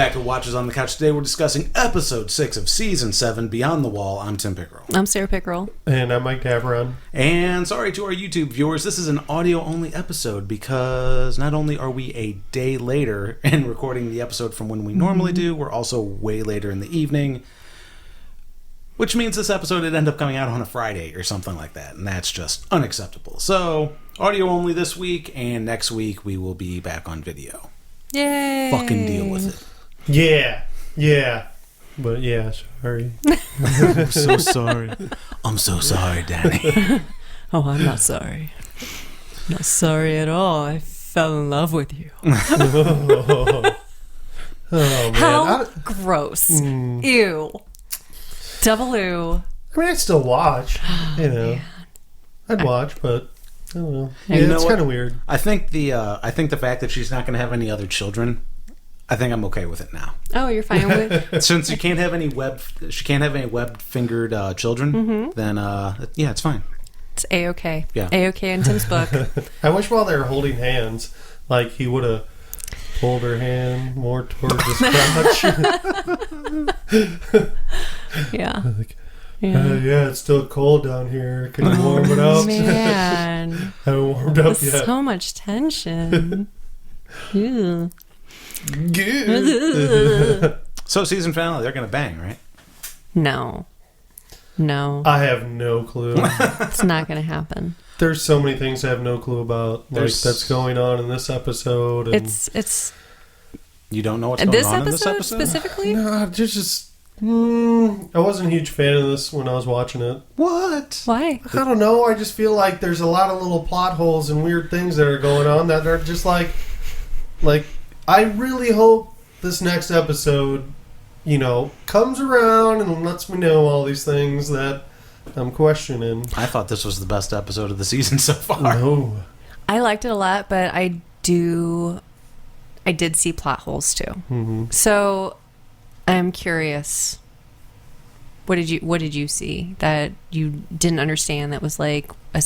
back to Watchers on the Couch. Today we're discussing episode 6 of season 7, Beyond the Wall. I'm Tim Pickerel. I'm Sarah Pickerel. And I'm Mike Davron. And sorry to our YouTube viewers, this is an audio-only episode because not only are we a day later in recording the episode from when we normally do, we're also way later in the evening, which means this episode would end up coming out on a Friday or something like that, and that's just unacceptable. So, audio-only this week, and next week we will be back on video. Yay! Fucking deal with it. Yeah. But yeah, sorry. I'm so sorry. I'm so sorry, Danny. Oh, I'm not sorry. Not sorry at all. I fell in love with you. Oh, man. How gross. Ew. Double ew. I mean, I'd still watch. You know. Man. I'd watch, but I don't know. You Yeah, know it's what? kind of weird. I think the fact that she's not going to have any other children, I think I'm okay with it now. Oh, you're fine with Since she can't have any web-fingered children, then yeah, it's fine. It's A-okay. Yeah. A-okay in Tim's book. I wish while they were holding hands, like he would have pulled her hand more towards his crotch. Yeah. Yeah, it's still cold down here. Can you warm it up? Man. Haven't warmed up yet. So much tension. Ew. So season finale, they're going to bang, right? No. I have no clue. It's not going to happen. There's so many things I have no clue about. That's going on in this episode. And It's You don't know what's going on in this episode? specifically? no, there's just. I wasn't a huge fan of this when I was watching it. What? Why? I don't know. I just feel like there's a lot of little plot holes and weird things that are going on that are just like I really hope this next episode, comes around and lets me know all these things that I'm questioning. I thought this was the best episode of the season so far. No. I liked it a lot, but I did see plot holes too. Mm-hmm. So I'm curious. What did you see that you didn't understand that was like a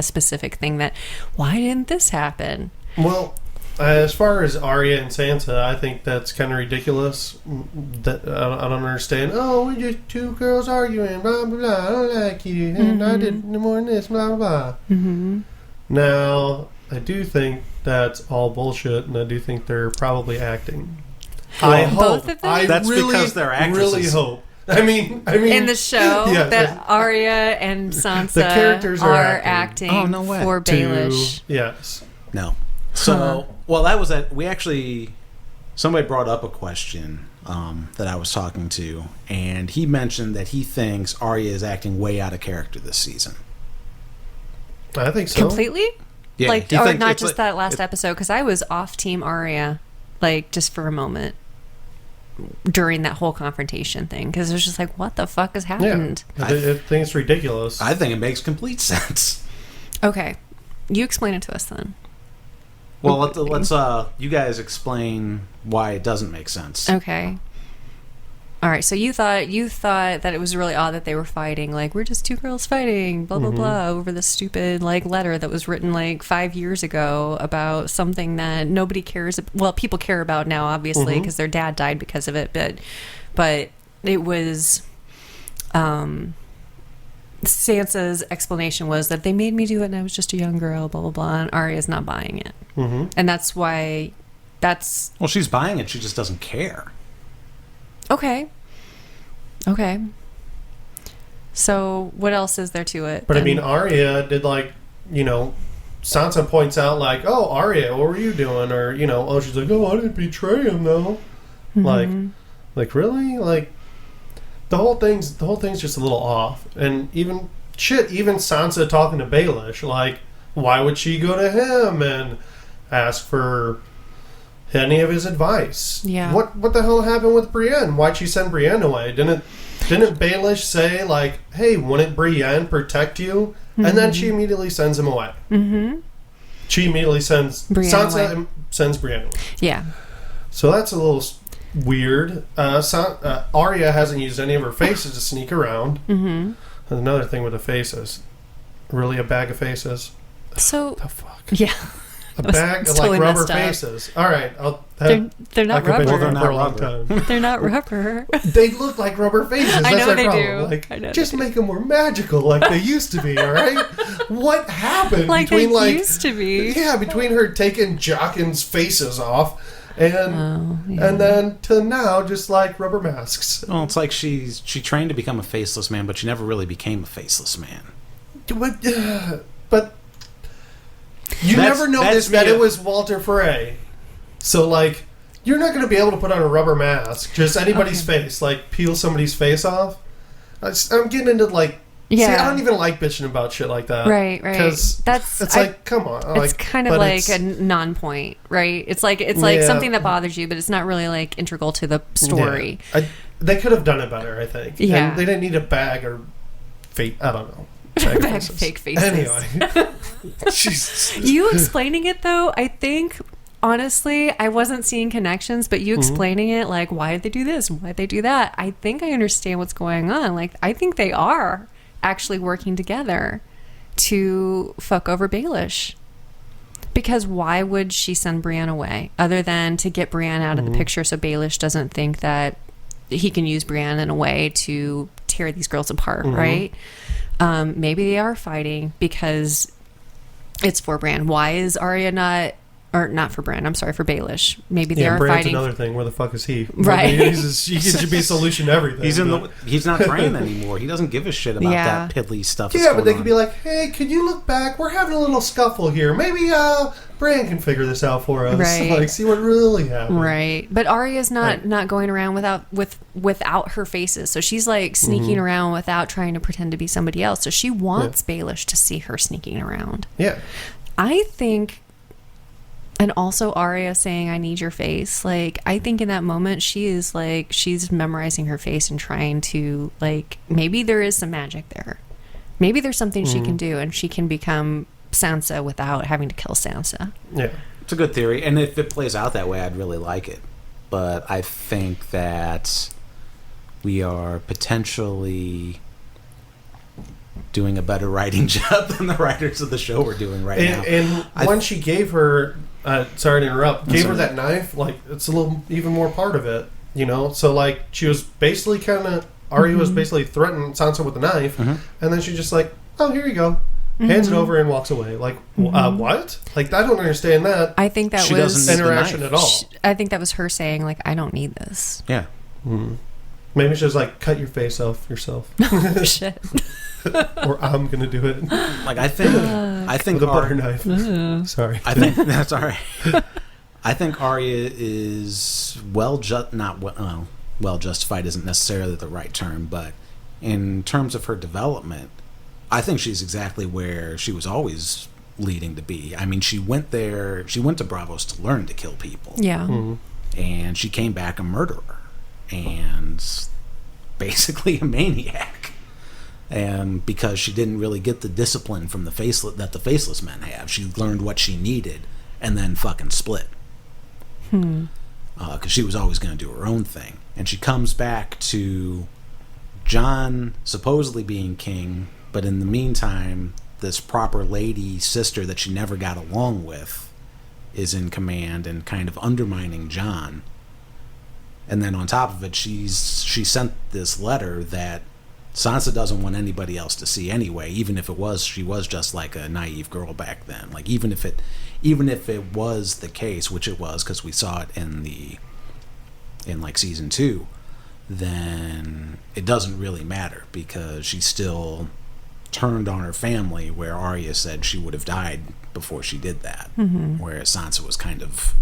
specific thing that why didn't this happen? Well, as far as Arya and Sansa, I think that's kind of ridiculous. That I don't understand. Oh, we just two girls arguing, blah blah blah. I don't like you, and I did more than this, blah blah blah. Mm-hmm. Now, I do think that's all bullshit, and I do think they're probably acting. Well, I hope. both of them? That's because they're actresses. Really hope. I mean, In the show, yeah, that Arya and Sansa the characters are acting. Oh, no way. for Baelish. Yes. No. So, well, that was that. Somebody brought up a question that I was talking to, and he mentioned that he thinks Arya is acting way out of character this season. I think so. Completely? Yeah, he or thinks not it's just that last episode, because I was off Team Arya, just for a moment during that whole confrontation thing, because it was just like, what the fuck has happened? Yeah. I think it's ridiculous. I think it makes complete sense. Okay. You explain it to us then. Well, let's you guys explain why it doesn't make sense. Okay. All right. So you thought that it was really odd that they were fighting. Like, we're just two girls fighting, blah, blah, blah, over this stupid, letter that was written, 5 years ago about something that nobody cares. Well, people care about now, obviously, because their dad died because of it. But it was... Sansa's explanation was that they made me do it and I was just a young girl, blah, blah, blah, and Arya's not buying it. Mm-hmm. And that's why Well, she's buying it, she just doesn't care. Okay. So what else is there to it? But I mean, Arya did Sansa points out oh, Arya, what were you doing? Or, oh, she's like, oh, I didn't betray him though. Mm-hmm. Really? The whole thing's just a little off. And even Sansa talking to Baelish, why would she go to him and ask for any of his advice? Yeah. What the hell happened with Brienne? Why'd she send Brienne away? Didn't Baelish say hey, wouldn't Brienne protect you? Mm-hmm. And then she immediately sends him away. Mm-hmm. She immediately sends Sansa away. Sends Brienne away. Yeah. So that's a little weird. Arya hasn't used any of her faces to sneak around. Mm-hmm. Another thing with the faces, really a bag of faces. So the fuck. Yeah. A bag of totally like rubber messed up. faces. All right, They're not I've been rubber. drinking They're for a not long rubber. time. They're not rubber. They look like rubber faces. That's I know my they problem. do. Like, I know just they do. make them more magical, like they used to be. All right, what happened Like between they used to be. Yeah, between her taking Jockin's faces off and then to now just like rubber masks. Well, it's like she trained to become a faceless man, but she never really became a faceless man. But you never noticed that me. it was Walter Frey. So, like, you're not going to be able to put on a rubber mask, just anybody's face, like, peel somebody's face off. I'm getting into, like, see, I don't even like bitching about shit like that. Right. Because it's like, come on. It's kind of like a non-point, right? It's like something that bothers you, but it's not really, like, integral to the story. Yeah. They could have done it better, I think. Yeah. And they didn't need a bag or fake, I don't know. Bag of fake faces. Anyway. Jesus. You explaining it, though, I think... Honestly, I wasn't seeing connections, but you explaining it, like, why did they do this? Why did they do that? I think I understand what's going on. Like, I think they are actually working together to fuck over Baelish. Because why would she send Bran away? Other than to get Bran out of the picture so Baelish doesn't think that he can use Bran in a way to tear these girls apart, right? Maybe they are fighting because it's for Bran. Why is Arya not... Or not for Bran, I'm sorry, for Baelish. Maybe they are Bran's fighting. Another thing. Where the fuck is he? Right. He should be a solution to everything. He's not Bran anymore. He doesn't give a shit about that piddly stuff. Yeah, but they could be like, hey, could you look back? We're having a little scuffle here. Maybe Bran can figure this out for us. Right. Like, see what really happened. Right. But Arya's not going around without her faces. So she's like sneaking around without trying to pretend to be somebody else. So she wants Baelish to see her sneaking around. Yeah. I think... And also Arya saying, I need your face. Like, I think in that moment, she's memorizing her face and trying to, like, maybe there is some magic there. Maybe there's something she can do and she can become Sansa without having to kill Sansa. Yeah. It's a good theory. And if it plays out that way, I'd really like it. But I think that we are potentially doing a better writing job than the writers of the show are doing right now. And when she gave her... sorry to interrupt. Gave her that knife. Like, it's a little even more part of it, you know. So like, she was basically kind of Arya was basically threatening Sansa with the knife, and then she just like, oh, here you go, hands it over and walks away. Like, what? Like, I don't understand that. I think that She was doesn't need the interaction knife. at all. I think that was her saying, like, I don't need this. Yeah. Maybe she was like, cut your face off yourself, Shit. or I'm gonna do it Like, I think with a butter knife. Sorry. I think that's all right. I think Arya is well justified isn't necessarily the right term, but in terms of her development, I think she's exactly where she was always leading to be. I mean, she went to Bravos to learn to kill people. Yeah. And she came back a murderer and basically a maniac. And because she didn't really get the discipline from the faceless men have, she learned what she needed and then fucking split. Because she was always going to do her own thing. And she comes back to Jon supposedly being king, but in the meantime, this proper lady sister that she never got along with is in command and kind of undermining Jon. And then on top of it, she sent this letter that Sansa doesn't want anybody else to see anyway, even if she was just like a naive girl back then. Like, even if it was the case, which it was because we saw it in like season 2, then it doesn't really matter because she still turned on her family, where Arya said she would have died before she did that, whereas Sansa was kind of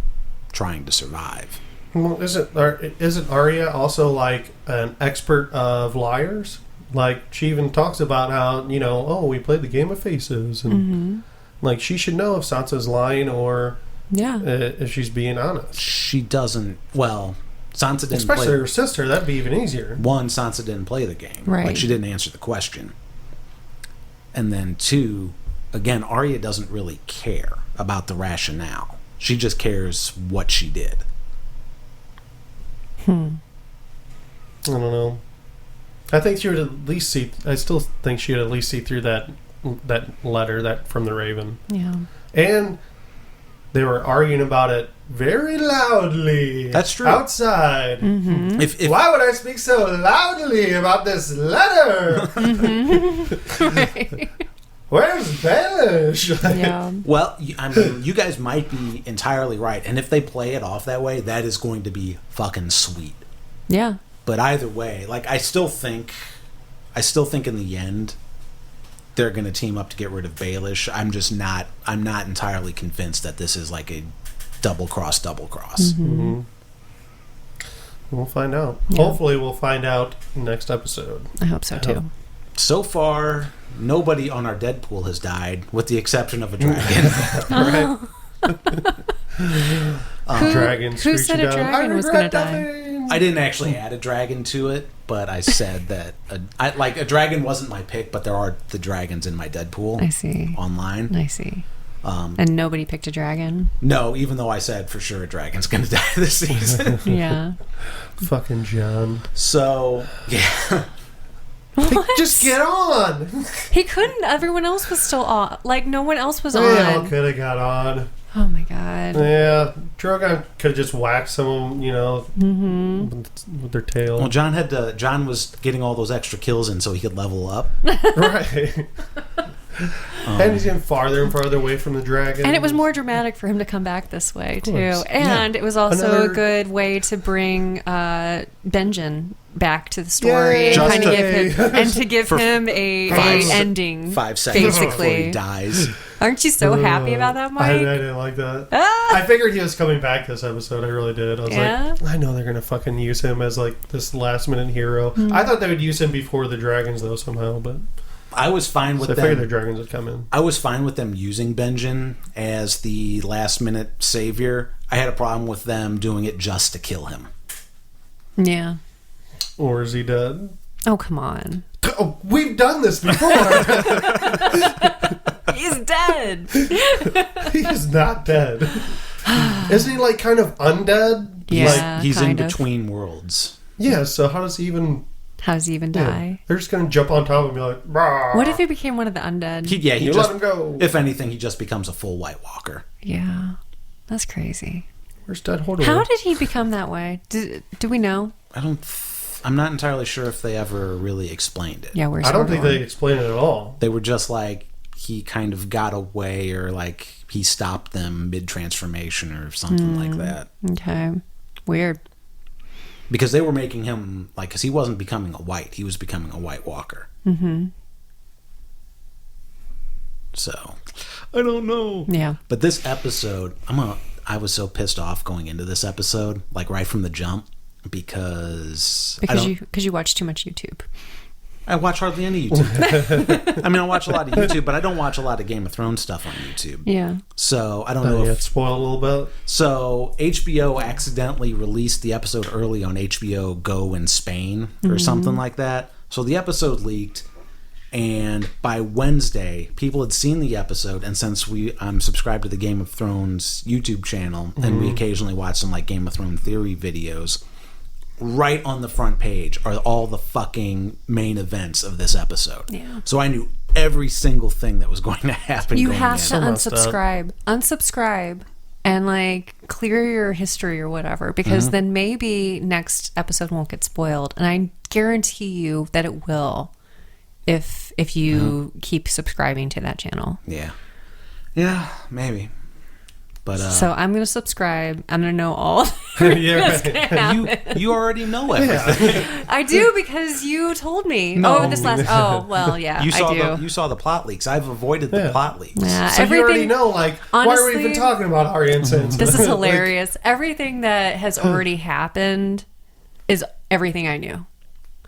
trying to survive. Well, isn't Arya also like an expert of liars? Like, she even talks about how, you know, we played the game of faces, and like, she should know if Sansa's lying or if she's being honest. She doesn't. Well, Sansa didn't. Especially her sister. That'd be even easier. One, Sansa didn't play the game. Right. Like, she didn't answer the question. And then 2, again, Arya doesn't really care about the rationale. She just cares what she did. I don't know. I think she would at least see. I still think she would at least see through that letter from the Raven. Yeah. And they were arguing about it very loudly. That's true. Outside. Mm-hmm. If Why would I speak so loudly about this letter? Right. Where's Baelish? Yeah. Well, I mean, you guys might be entirely right, and if they play it off that way, that is going to be fucking sweet. Yeah. But either way, like I still think in the end they're going to team up to get rid of Baelish. I'm not entirely convinced that this is like a double cross. Mm-hmm. We'll find out. Yeah. Hopefully we'll find out next episode. I hope so too. So far, nobody on our Deadpool has died, with the exception of a dragon. Dragon who said a screeching down, dragon "I was gonna regret die?" nothing." I didn't actually add a dragon to it, but I said that a dragon wasn't my pick, but there are the dragons in my Deadpool. I see. Online. I see. And nobody picked a dragon. No, even though I said for sure a dragon's going to die this season. Yeah. Fucking Jon. So, yeah. What? Just get on. He couldn't. Everyone else was still on. Like, no one else was They all on. could have got on. Oh, my God. Yeah, Drogon could have just whacked someone, with their tail. Well, Jon was getting all those extra kills in so he could level up. Right. And he's getting farther and farther away from the dragon. And it was more dramatic for him to come back this way, too. course. And it was also Another- a good way to bring Benjen back to the story Yay. and Just kind of to- give him, and to give him a ending. 5 seconds before basically. he dies. Aren't you so happy about that, I Mike? didn't like that. Ah! I figured he was coming back this episode. I really did. I was Yeah? like, I know they're going to fucking use him as like this last minute hero. I thought they would use him before the dragons though somehow, but I was fine with I figured the them. dragons would come in. I was fine with them using Benjen as the last minute savior. I had a problem with them doing it just to kill him. Yeah. Or is he dead? Oh, come on. Oh, we've done this before. He's dead. He's not dead. Isn't he like kind of undead? Yeah, Like he's in kind of. between worlds. Yeah, so how does he even... How does he even Yeah. die? They're just going to jump on top and be like, "Rah." What if he became one of the undead? He You just, let him go. if anything, he just becomes a full White Walker. Yeah. That's crazy. Where's Dead Hodor? How did he become that way? Do we know? I'm not entirely sure if they ever really explained it. Yeah, where's I don't think Hodor? they explain it at all. They were just like he kind of got away, or like he stopped them mid transformation or something like that. Okay. Weird. Because they were making him like, because he wasn't becoming a white, he was becoming a White Walker. Mm-hmm. So I don't know. Yeah. But this episode, I was so pissed off going into this episode, like right from the jump, because you watch too much YouTube. I watch hardly any YouTube. I mean, I watch a lot of YouTube, but I don't watch a lot of Game of Thrones stuff on YouTube. Yeah. So I don't know Yeah, if... spoil a little bit. So HBO accidentally released the episode early on HBO Go in Spain or something like that. So the episode leaked, and by Wednesday, people had seen the episode. And since I'm subscribed to the Game of Thrones YouTube channel, and we occasionally watch some like Game of Thrones theory videos, right on the front page are all the fucking main events of this episode. Yeah. So I knew every single thing that was going to happen. You going have in. to So messed up. unsubscribe and like clear your history or whatever, because then maybe next episode won't get spoiled, and I guarantee you that it will if you keep subscribing to that channel. Yeah, maybe. But So I'm gonna subscribe. I'm gonna know all. Yeah, that's right. gonna happen. you already know everything. I do, because you told me. No. Oh, this last. Oh, well, yeah, You saw I do. you saw the plot leaks. I've avoided the Yeah. plot leaks. Yeah, So you already know, like, why are we honestly, even talking about Arya and Sansa? This is Like, hilarious. Everything that has already happened is everything I knew.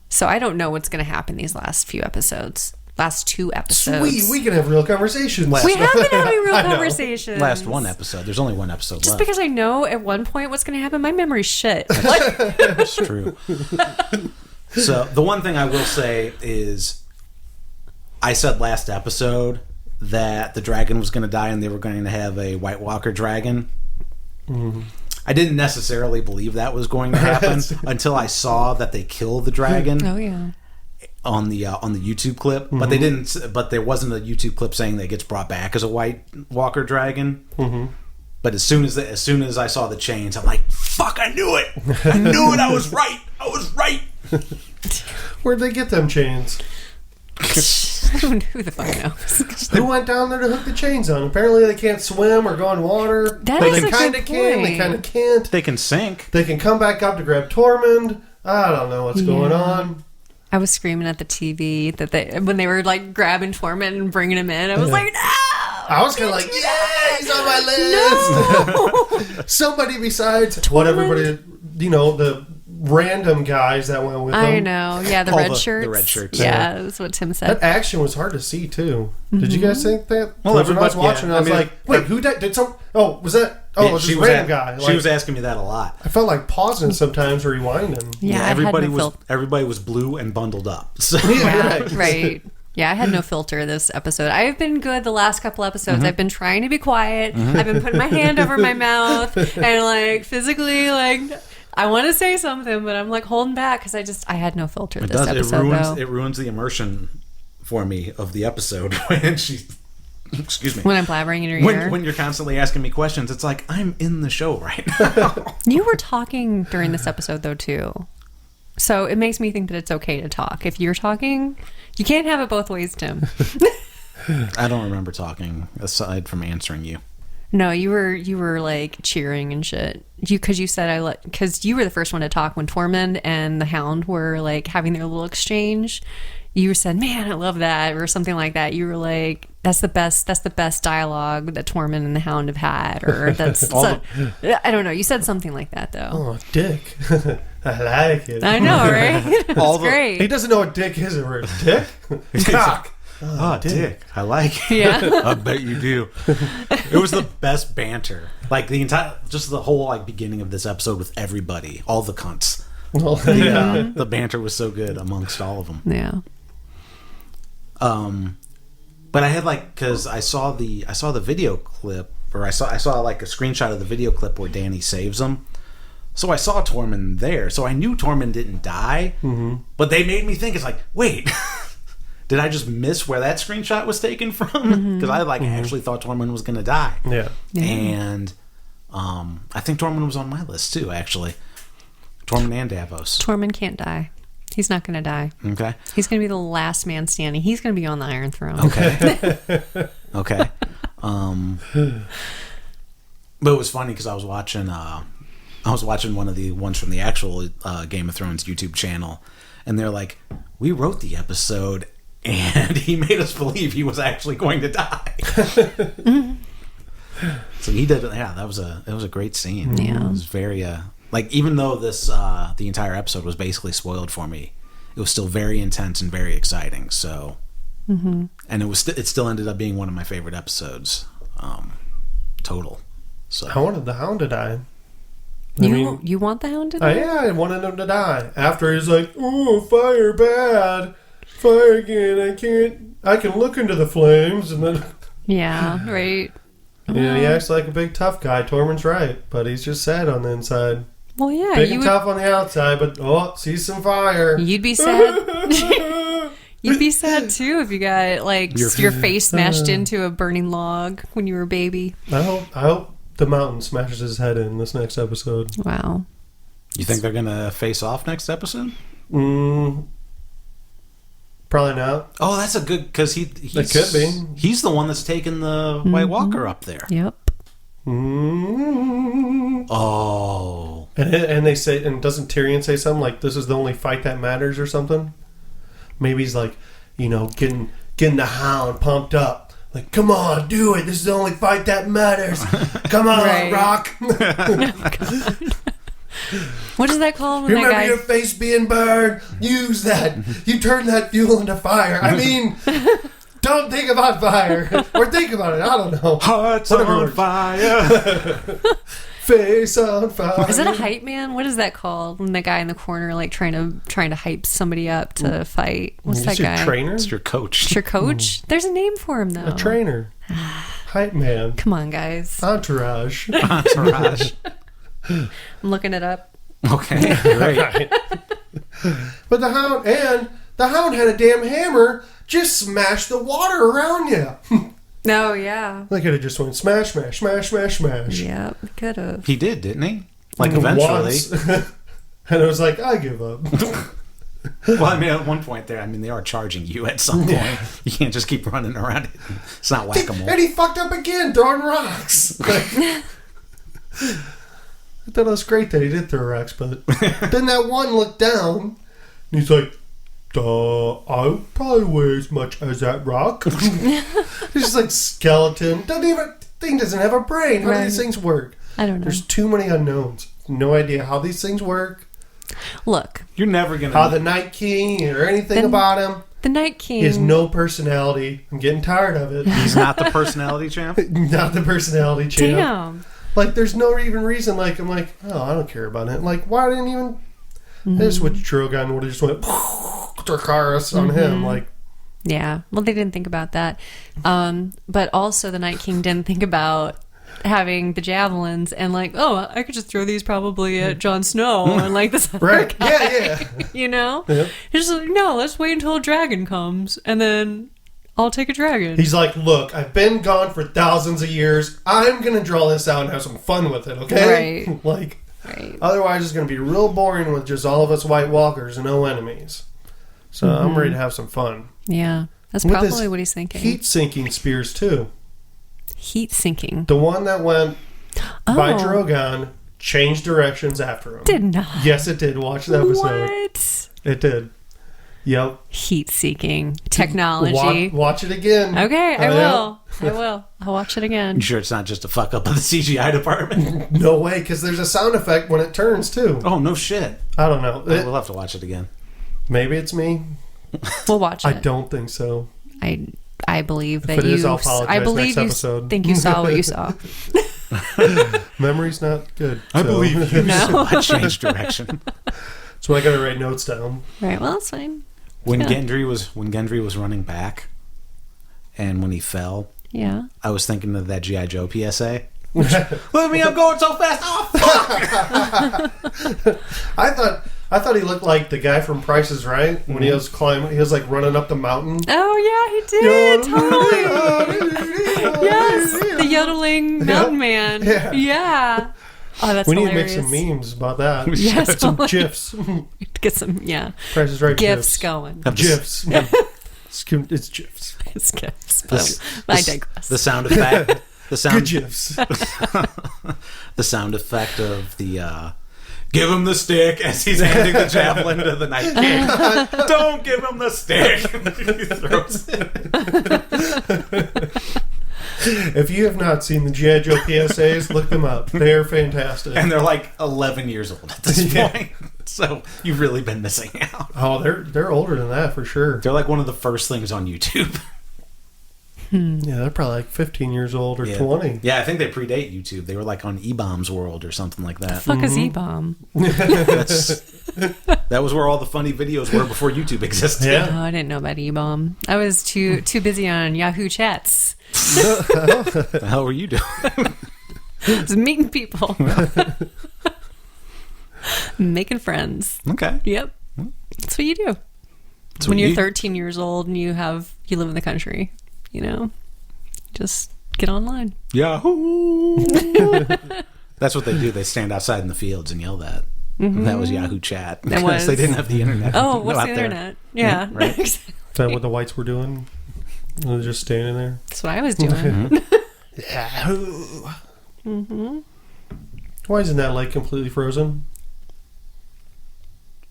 So I don't know what's going to happen these last few episodes. Last 2 episodes. Sweet, we can have real conversations. We have been having real I know. conversations. Last one episode. There's only one episode Just left. because I know at one point what's going to happen, my memory's shit. Like, That's true. So the one thing I will say is, I said last episode that the dragon was going to die and they were going to have a White Walker dragon. I didn't necessarily believe that was going to happen until I saw that they killed the dragon oh, yeah. on the YouTube clip, but they didn't. But there wasn't a YouTube clip saying that it gets brought back as a White Walker dragon. But as soon as I saw the chains, I'm like, fuck, I knew it. I knew it. I was right. Where'd they get them chains? Who the fuck knows? Who went down there to hook the chains on? Apparently they can't swim or go on water. That But is they a kind good of can. They point. kind of can't. They can sink. They can come back up to grab Tormund. I don't know what's going on. I was screaming at the TV that when they were like grabbing Tormund and bringing him in. I was like, no! I was kind of like, yeah, he's on my list. No! Somebody besides what everybody, the random guys that went with him. I know. Yeah, the red shirts. The red shirts. Yeah, that's what Tim said. That action was hard to see too. Did you guys think that? Well, when I was watching, yeah, I was like, wait, who did some? Oh, was that? Oh, it was this random guy. She was asking me that a lot. I felt like pausing sometimes, rewinding. Yeah, everybody was blue and bundled up. So. Yeah, right. Yeah, I had no filter this episode. I've been good the last couple episodes. I've been trying to be quiet. I've been putting my hand over my mouth and like physically like I want to say something, but I'm like holding back because I had no filter this episode. It ruins the immersion for me of the episode when she. Excuse me. When I'm blabbering in your ear. When you're constantly asking me questions, it's like I'm in the show right now. You were talking during this episode though too. So it makes me think that it's okay to talk. If you're talking, you can't have it both ways, Tim. I don't remember talking aside from answering you. No, you were like cheering and shit. Because you said because you were the first one to talk when Tormund and the Hound were like having their little exchange. You said, "Man, I love that," or something like that. You were like, "That's the best dialogue that Tormund and the Hound have had," or that's. I don't know. You said something like that though. Oh, dick! I like it. I know, right? That's great. He doesn't know what dick is. Or dick, cock. Oh, dick. I like it. Yeah. I bet you do. It was the best banter. Like the whole like beginning of this episode with everybody, all the cunts. Well, yeah. The banter was so good amongst all of them. Yeah. But I had because I saw the video clip, or I saw like a screenshot of the video clip where Dany saves him. So I saw Tormund there. So I knew Tormund didn't die. Mm-hmm. But they made me think, it's like, wait, did I just miss where that screenshot was taken from? Because I actually thought Tormund was going to die. Yeah. And I think Tormund was on my list too, actually. Tormund and Davos. Tormund can't die. He's not going to die. Okay. He's going to be the last man standing. He's going to be on the Iron Throne. Okay. Okay. But it was funny because I was watching one of the ones from the actual Game of Thrones YouTube channel, and they're like, "We wrote the episode, and he made us believe he was actually going to die." So he did. Yeah, it was a great scene. Yeah. It was very even though this the entire episode was basically spoiled for me, it was still very intense and very exciting. So, and it still ended up being one of my favorite episodes, total. So I wanted the Hound to die. You want the Hound to die? Yeah, I wanted him to die. After he's like, "Oh, fire bad, fire again. I can look into the flames," and then yeah, right. Yeah, he acts like a big tough guy. Tormund's right, but he's just sad on the inside. Well, yeah, Big and tough on the outside, but sees some fire. You'd be sad. You'd be sad too if you got your face smashed into a burning log when you were a baby. I hope the mountain smashes his head in this next episode. Wow. You think they're gonna face off next episode? Probably not. Oh, that's a good, because it could be. He's the one that's taking the White Walker up there. Yep. Oh. And they say, and doesn't Tyrion say something like, "This is the only fight that matters" or something? Maybe he's like, getting the Hound pumped up. Like, "Come on, do it. This is the only fight that matters. Come on, Right. Rock." What is that called when Remember that guy... your face being burned? Use that. You turn that fuel into fire. I mean, don't think about fire. Or think about it. I don't know. Hearts on fire. Face on fire. Is it a hype man? What is that called? When the guy in the corner trying to hype somebody up to fight. What's that guy? Trainer? It's your coach. It's your coach? There's a name for him though. A trainer. Hype man. Come on, guys. Entourage. Entourage. I'm looking it up. Okay, great. But the Hound had a damn hammer. Just smash the water around you. Oh, yeah. They could have just went smash, smash, smash, smash, smash. Yep, could have. He did, didn't he? Like, eventually. And I was like, I give up. Well, I mean, at one point there, I mean, they are charging you at some point. Yeah. You can't just keep running around. It's not whack-a-mole. And he fucked up again, throwing rocks. I thought it was great that he did throw rocks, but then that one looked down, and he's like, I probably weigh as much as that rock. It's just like skeleton. Thing doesn't have a brain. How do these things work? I don't know. There's too many unknowns. No idea how these things work. Look. You're never going to... How the Night King or anything about him. The Night King. He has no personality. I'm getting tired of it. He's not the personality champ? Not the personality champ. Damn. Like, there's no even reason. Like, I'm like, oh, I don't care about it. Like, why didn't even... I just switched Drogon would have just went... Dracarys on him. Like... Yeah. Well, they didn't think about that. But also the Night King didn't think about having the javelins and like, oh, I could just throw these probably at Jon Snow and like this other Right. guy. Yeah. You know? Yep. He's just like, no, let's wait until a dragon comes and then I'll take a dragon. He's like, look, I've been gone for thousands of years. I'm going to draw this out and have some fun with it, okay? Right. Like, Right. otherwise it's going to be real boring with just all of us White Walkers and no enemies. So I'm ready to have some fun. Yeah. That's With probably his what he's thinking. Heat sinking spears, too. Heat sinking. The one that went by Oh. Drogon changed directions after him. Did not. Yes, it did. Watch the episode. What? It did. Yep. Heat seeking technology. Watch it again. Okay, I Oh, will. I will. I'll watch it again. You sure it's not just a fuck up of the CGI department? No way, because there's a sound effect when it turns, too. Oh, no shit. I don't know. We'll have to watch it again. Maybe it's me. We'll watch it. I don't think so. I believe that If it you. is, I'll apologize I believe next you episode. think you saw what you saw. Memory's not good. I believe you. No. So I changed direction. So I got to write notes down. Right. Well, that's fine. When Yeah. Gendry was running back, and when he fell, Yeah. I was thinking of that G.I. Joe PSA. Look at me, I'm going so fast. Oh, fuck! I thought he looked like the guy from Price is Right when he was climbing. He was like running up the mountain. Oh yeah, he did. Totally. Yes, the yodeling mountain man. Yeah. Yeah. Oh, that's We need hilarious. to make some memes about that. Yes, Some totally. GIFs. Get some Price is Right gifts GIFs. going. GIFs. It's GIFs. It's gifts. But I digress. The sound effect. The sound. Good GIFs. The sound effect of the give him the stick as he's handing the javelin to the Night King. Don't give him the stick. He throws it. If you have not seen the G.I. Joe PSAs, look them up. They are fantastic. And they're like 11 years old at this Yeah. point. So you've really been missing out. Oh, they're older than that for sure. They're like one of the first things on YouTube. Yeah, they're probably like 15 years old or 20. Yeah, I think they predate YouTube. They were like on E-Bomb's World or something like that. Fuck is E-bomb? That was where all the funny videos were before YouTube existed. Yeah. Oh, I didn't know about E-bomb. I was too busy on Yahoo chats. What the hell were you doing? I was meeting people. Making friends. Okay. Yep. That's what you do. That's When what you're you- 13 years old and you live in the country, just get online. Yahoo! That's what they do. They stand outside in the fields and yell that. Mm-hmm. That was Yahoo Chat. That Because was. they didn't have the internet. Oh, what's out the there. internet? Yeah. Right. Is that what the whites were doing? They were just standing there. That's what I was doing. Yahoo! Mm-hmm. Why isn't that lake completely frozen?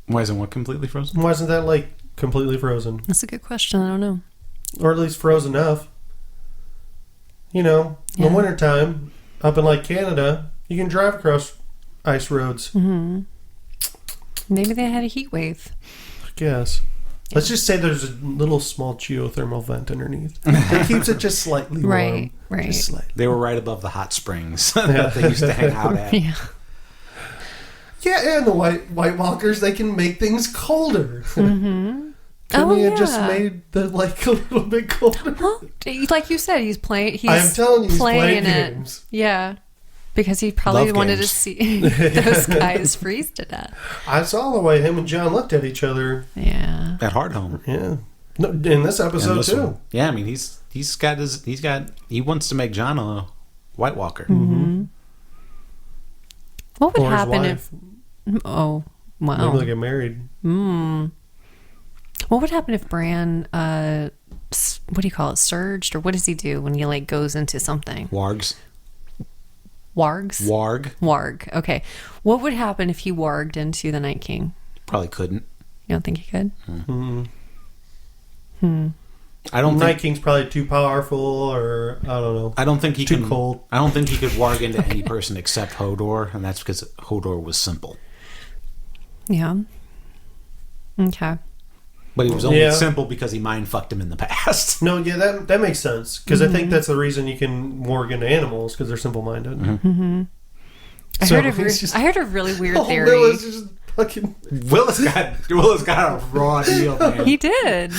Why isn't what completely frozen? Why isn't that lake completely frozen? That's a good question. I don't know. Or at least frozen enough. In the Yeah. wintertime, up in like Canada, you can drive across ice roads. Mm-hmm. Maybe they had a heat wave. I guess. Let's just say there's a little small geothermal vent underneath. It keeps it just slightly warm. Right, right. Just slightly. They were right above the hot springs that they used to hang out at. Yeah. Yeah, and the White Walkers, they can make things colder. Mm-hmm. Couldn't he have yeah. just made the lake a little bit colder? Well, like you said, he's playing. I am telling you, he's playing it. games. Yeah, because he probably Love wanted games. to see those guys freeze to death. I saw the way him and John looked at each other. Yeah. At Hardhome. Yeah. No, in this episode in this too. one. Yeah, I mean he wants to make Jon a White Walker. Mm-hmm. What would Or his happen wife. if? Oh, wow. Maybe they'll get married. What would happen if Bran, what do you call it, surged? Or what does he do when he, like, goes into something? Wargs. Wargs? Warg. Okay. What would happen if he warged into the Night King? Probably couldn't. You don't think he could? I don't Night think King's probably too powerful, or I don't know. I don't think he Too can. cold. I don't think he could warg into any person except Hodor, and that's because Hodor was simple. Yeah. Okay. But he was only Yeah. simple because he mind fucked him in the past. No, yeah, that makes sense, because I think that's the reason you can warg into animals, because they're simple-minded. I So heard it's just- I heard a really weird Oh, theory. Willis just fucking Willis got a raw deal, man. He did.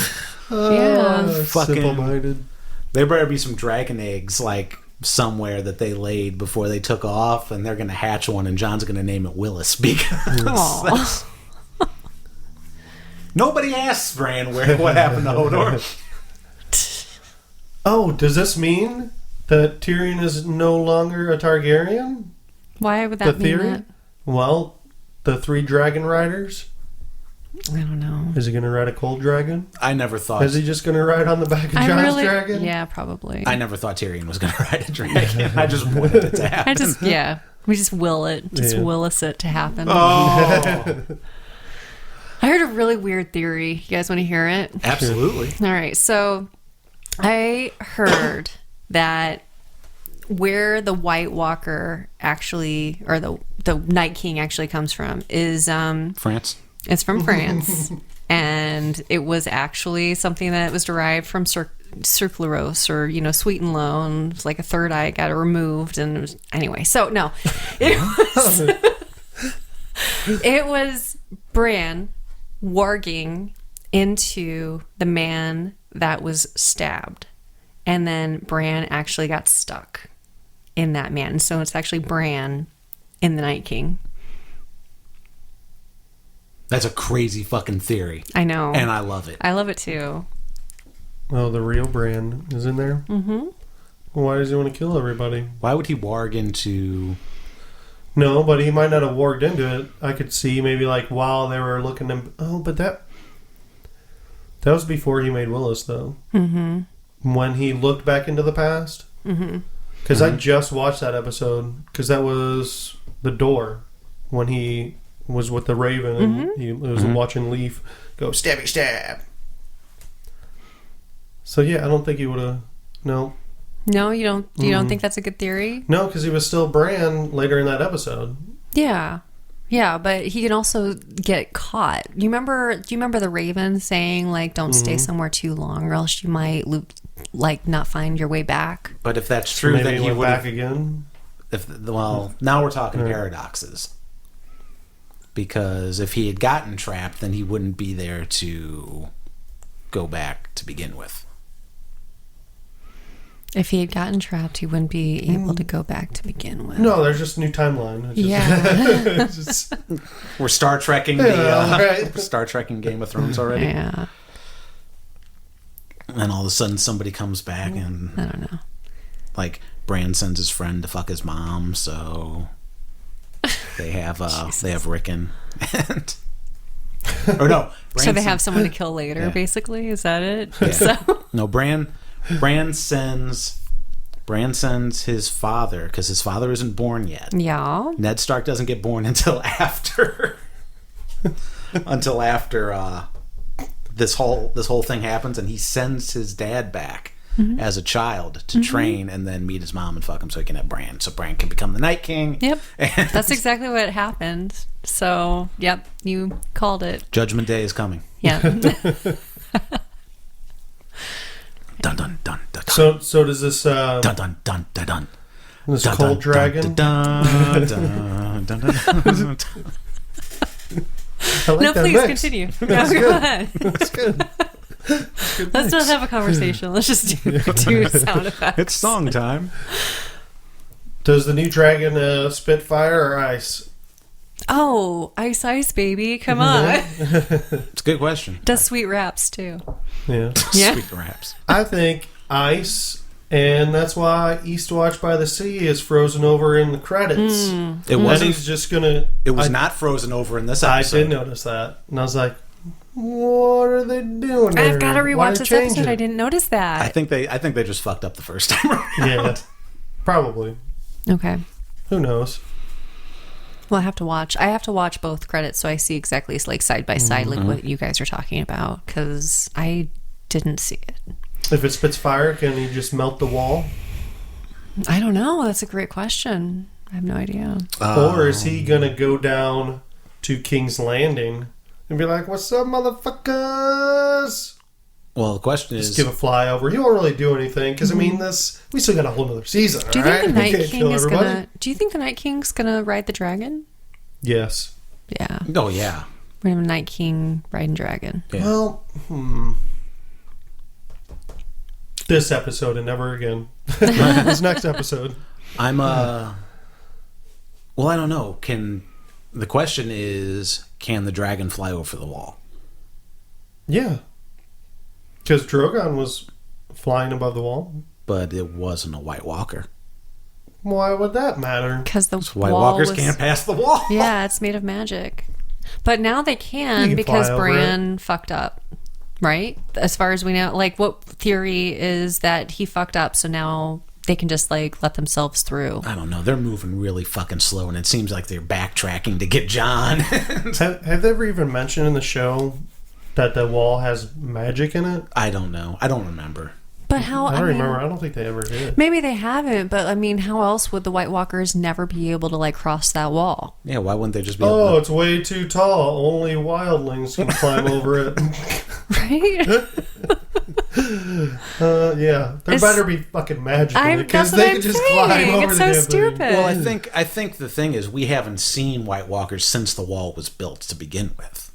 Yeah. Fucking- simple-minded. There better be some dragon eggs like somewhere that they laid before they took off, and they're gonna hatch one, and John's gonna name it Willis because Aw. that's- nobody asks Bran what happened to Hodor. Oh, does this mean that Tyrion is no longer a Targaryen? Why would The that mean theory? that? Well, the 3 dragon riders. I don't know. Is he going to ride a cold dragon? I never thought. Is he just going to ride on the back of Jon's dragon? Yeah, probably. I never thought Tyrion was gonna ride a dragon. I just wanted it to happen. We just will it. Just Yeah. Willis it to happen. Oh, I heard a really weird theory. You guys want to hear it? absolutely. All right. So I heard that where the White Walker actually, or the Night King actually comes from is France. it's from France. And it was actually something that was derived from sucralose, or, sweet and low, and it's like a third eye got removed. And it was, anyway, so no, it was Bran warging into the man that was stabbed. And then Bran actually got stuck in that man. So it's actually Bran in the Night King. That's a crazy fucking theory, I know. and I love it. I love it too. Oh, the real Bran is in there? Mm-hmm. Why does he want to kill everybody? Why would he warg into? No, but he might not have warged into it. I could see maybe like while they were looking him. Oh, but that was before he made Willis, though. Mm-hmm. When he looked back into the past. Mm-hmm. Because I just watched that episode. Because that was the door when he was with the Raven and he was watching Leaf go stabby stab. So yeah, I don't think he would have. No. No, you don't. You don't think that's a good theory? No, because he was still Bran later in that episode. Yeah, yeah, but he can also get caught. Do you remember the Raven saying like, "Don't stay somewhere too long, or else you might not find your way back." But if that's So true, maybe then he he went would back have. again. Now we're talking paradoxes. Because if he had gotten trapped, then he wouldn't be there to go back to begin with. If he had gotten trapped, he wouldn't be able to go back to begin with. No, there's just a new timeline. It's just, Yeah. it's just, We're Star Trekking right. Star Trekking Game of Thrones already. Yeah. And all of a sudden somebody comes back and I don't know. like Bran sends his friend to fuck his mom, so they have Rickon and or no. So they have someone to kill later, basically? Is that it? Yeah. So No, Bran sends his father, because his father isn't born yet. yeah. Ned Stark doesn't get born until after this whole thing happens, and he sends his dad back as a child to train and then meet his mom and fuck him so he can have Bran. So Bran can become the Night King. Yep. And That's exactly what happened. So, yep, you called it. Judgment Day is coming. Yeah. Dun dun dun dun. so does this dun dun dun dun dun. this Dun, cold dun, dragon? Dun, dun, dun, dun, dun. I like No, that please mix. continue. That's No, good. go ahead. That's good. Let's not have a conversation. Let's just do sound effects. It's song time. Does the new dragon spit fire or ice? Oh, Ice Ice Baby, come on. It's a good question. Does sweet raps too. Yeah. Yeah. Sweet raps. I think ice, and that's why Eastwatch by the Sea is frozen over in the credits. It And wasn't. he's just gonna. It was not frozen over in this I episode. did notice that, and I was like, "What are they doing?" I've there? got to Why rewatch they this change episode. it? I didn't notice that. I think they just fucked up the first time around. Yeah, probably. Okay. Who knows? Well, I have to watch. I have to watch both credits so I see exactly like side by side like what you guys are talking about because I didn't see it. If it spits fire, can he just melt the wall? I don't know. That's a great question. I have no idea. Or is he gonna go down to King's Landing and be like, "What's up, motherfuckers?" Well, the question Just is, give a flyover. He won't really do anything because I mean, we still got a whole other season. Do you all think the right? We Night can't King kill is everybody. gonna? Do you think the Night King's gonna ride the dragon? Yes. Yeah, oh yeah, we're gonna have a Night King riding dragon. yeah. Well, this episode and never again. This next episode. I'm well, I don't know. The question is, can the dragon fly over the wall? Yeah. Because Drogon was flying above the wall. But it wasn't a White Walker. Why would that matter? Because the White wall Walkers was, can't pass the wall. Yeah, it's made of magic. But now they You can can because fly over Bran fucked up, right? As far as we know, like what theory is that he fucked up, so now they can just like let themselves through. I don't know. They're moving really fucking slow, and it seems like they're backtracking to get Jon. Have they ever even mentioned in the show that the wall has magic in it? I don't know. I don't remember. But how? I don't mean, remember. I don't think they ever did. Maybe they haven't, but I mean, how else would the White Walkers never be able to like cross that wall? Yeah, why wouldn't they just be Oh, able it's way too tall. Only wildlings can climb over it. Right? Yeah, there It's- better be fucking magic in it because that's what they I'm can just saying. climb over It's the so damn stupid. thing. Well, I think the thing is we haven't seen White Walkers since the wall was built to begin with.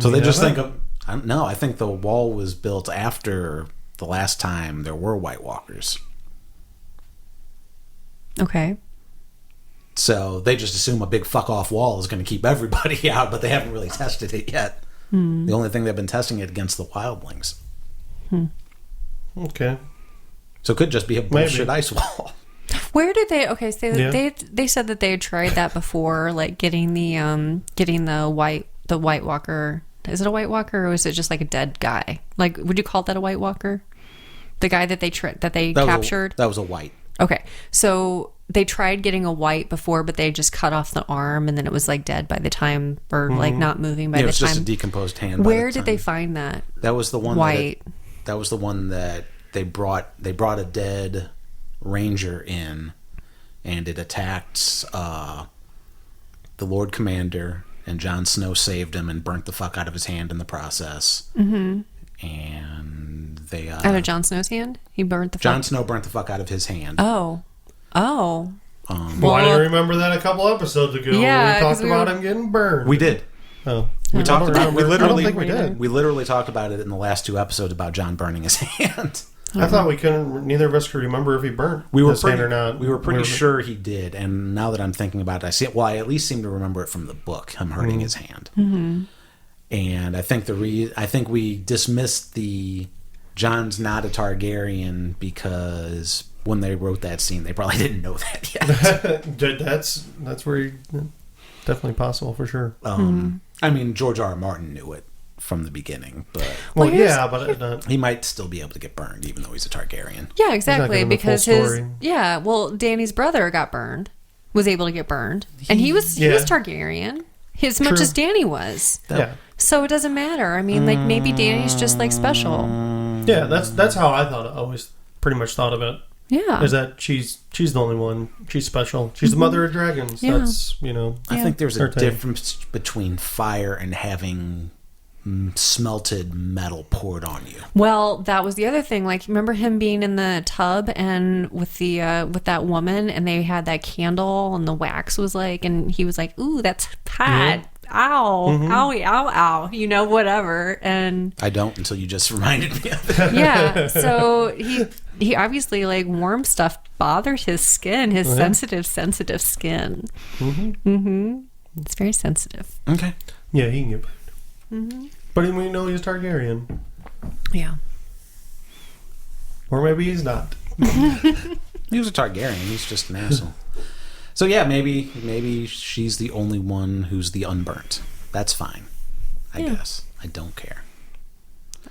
So they just think of no. I think the wall was built after the last time there were White Walkers. Okay. So they just assume a big fuck off wall is going to keep everybody out, but they haven't really tested it yet. The only thing they've been testing it against the wildlings. Okay. So it could just be a bullshit Maybe. ice wall. Where did they? Okay, so Yeah. they said that they had tried that before, like getting the White Walker. Is it a White Walker or is it just like a dead guy? Like, would you call that a White Walker? The guy that they captured. That was a white. Okay, so they tried getting a white before, but they just cut off the arm, and then it was like dead by the time, or like not moving by Yeah, it the was time. just a decomposed hand. Where did they find that? That was the one. White. That was the one that they brought. They brought a dead ranger in, and it attacked the Lord Commander, and Jon Snow saved him and burnt the fuck out of his hand in the process. Mm-hmm. And they Out of Jon Snow's hand, he burned the. Jon Snow burnt the fuck out of his hand. Oh. Well, I didn't remember that a couple episodes ago. Yeah, we talked 'cause we about were- him getting burned. We did. Oh, We talked about. We I don't literally. think we did. We literally talked about it in the last two episodes about Jon burning his hand. I thought we couldn't. Neither of us could remember if he burnt his hand or not. We were pretty sure he did, and now that I'm thinking about it, I see it. Well, I at least seem to remember it from the book, him hurting his hand. Mm-hmm. And I think I think we dismissed the Jon's not a Targaryen because when they wrote that scene, they probably didn't know that yet. That's where he, definitely possible for sure. I mean, George R. R. Martin knew it from the beginning, but Well, here's- yeah, but he might still be able to get burned, even though he's a Targaryen. Yeah, exactly. giving the full Because his story. Danny's brother got burned, was able to get burned, and he was Targaryen, as much True. as Danny was. yeah, So it doesn't matter. I mean, like maybe Danny's just like special. yeah. That's how I thought. I always pretty much thought of it. Yeah. Is that she's the only one. She's special. She's the mother of dragons. Yeah. That's I think there's a Her thing. difference between fire and having smelted metal poured on you. Well, that was the other thing. Like, remember him being in the tub and with that woman, and they had that candle, and the wax was like, and he was like, "Ooh, that's hot." ow, owie, ow, ow, you know, whatever. And I don't until you just reminded me of it. yeah, so he obviously, like, warm stuff bothered his skin, his sensitive skin. It's very sensitive. Okay. Yeah, he can get burned. But we know he's Targaryen. Yeah. Or maybe he's not. He was a Targaryen. He's just an asshole. So yeah, maybe she's the only one who's the unburnt. That's fine. I guess. I don't care.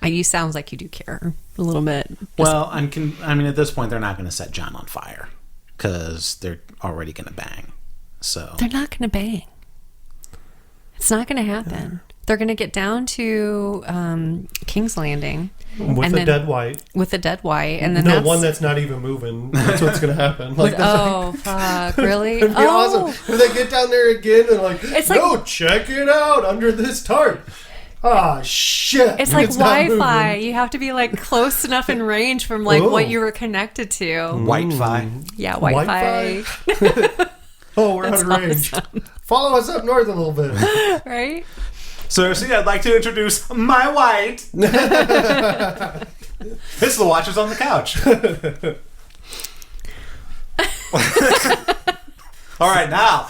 You sounds like you do care a little bit. Well, I mean, at this point, they're not going to set Jon on fire because they're already going to bang. So they're not going to bang. It's not going to happen. They're going to get down to King's Landing with a dead Wight. With a dead Wight, and then one that's not even moving. That's what's going to happen. Like, fuck! Really? It'd be awesome if they get down there again and check it out under this tarp. Ah, shit. It's like Wi-Fi. You have to be, like, close enough in range from, like, what you were connected to. Wi-Fi. Yeah, Wi-Fi. Oh, we're out of range. Awesome. Follow us up north a little bit. Right? Cersei, I'd like to introduce my Wight. It's the Watchers on the Couch. All right, now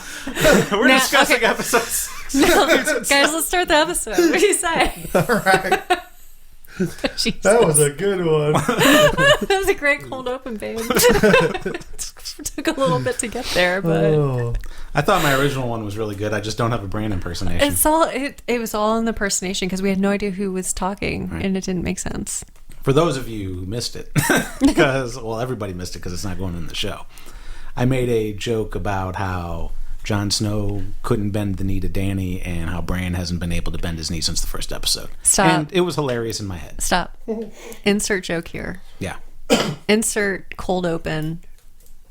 we're discussing episode 6. No, guys, let's start the episode. What do you say? All right. Jesus. That was a good one. That was a great cold open, babe. Took a little bit to get there, but I thought my original one was really good. I just don't have a Bran impersonation. It was all in the impersonation because we had no idea who was talking, and it didn't make sense. For those of you who missed it, because everybody missed it because it's not going in the show. I made a joke about how Jon Snow couldn't bend the knee to Dany and how Bran hasn't been able to bend his knee since the first episode. Stop. And it was hilarious in my head. Stop. Insert joke here. Yeah. Insert cold open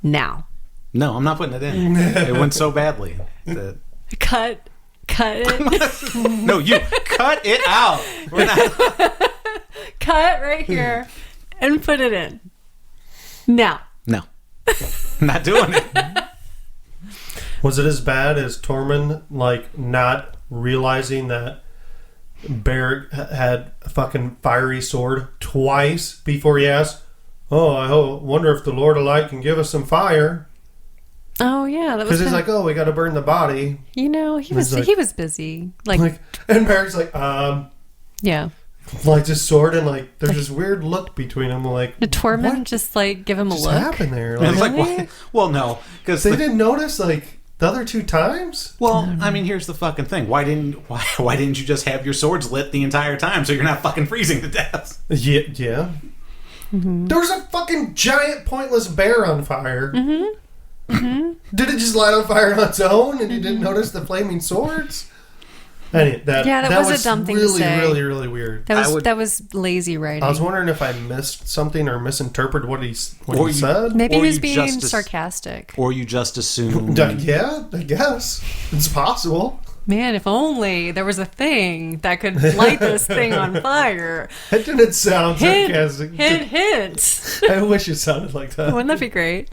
now. No, I'm not putting it in. It went so badly that... Cut it. No, you cut it out. We're not... Cut right here and put it in. Now. No. Not doing it. Was it as bad as Tormund, like, not realizing that Beric had a fucking fiery sword twice before he asked, I wonder if the Lord of Light can give us some fire? Oh, yeah. Because he's like, we got to burn the body. You know, he was busy. Like, and Beric's like, yeah. Like, just sword, and, like, there's this weird look between them. Like, did Tormund just, like, give him a look? What happened there? Like, well, no. Because they didn't notice, like, the other 2 times? Well, I mean, here's the fucking thing. Why didn't you just have your swords lit the entire time so you're not fucking freezing to death? Yeah. Mm-hmm. There was a fucking giant pointless bear on fire. Mm-hmm. Mm-hmm. Did it just light on fire on its own and you didn't notice the flaming swords? That was a dumb thing really, to say. really, really weird. That was lazy writing. I was wondering if I missed something or misinterpreted what he said. Maybe he was being sarcastic. Or you just assumed... Yeah, I guess. It's possible. Man, if only there was a thing that could light this thing on fire. It didn't sound sarcastic. Hint. I wish it sounded like that. Wouldn't that be great?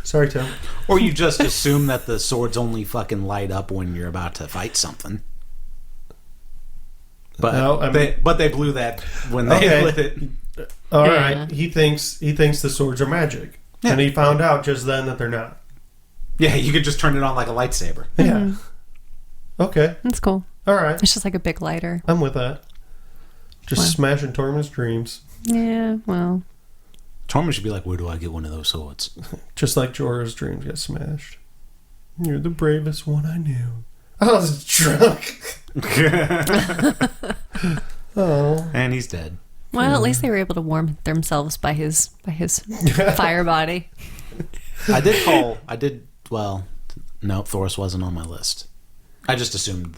Sorry, Tim. Or you just assume that the swords only fucking light up when you're about to fight something. But they blew that when they lit it. All right. He thinks the swords are magic, and he found out just then that they're not. Yeah, you could just turn it on like a lightsaber. Yeah. Mm-hmm. Okay. That's cool. All right. It's just like a big lighter. I'm with that. Just smashing Tormund's dreams. Yeah. Well. Tormund should be like, where do I get one of those swords? Just like Jorah's dreams get smashed. You're the bravest one I knew. I was drunk. Oh. And he's dead. Well, at least they were able to warm themselves by his fire body. Well, no, Thoros wasn't on my list. I just assumed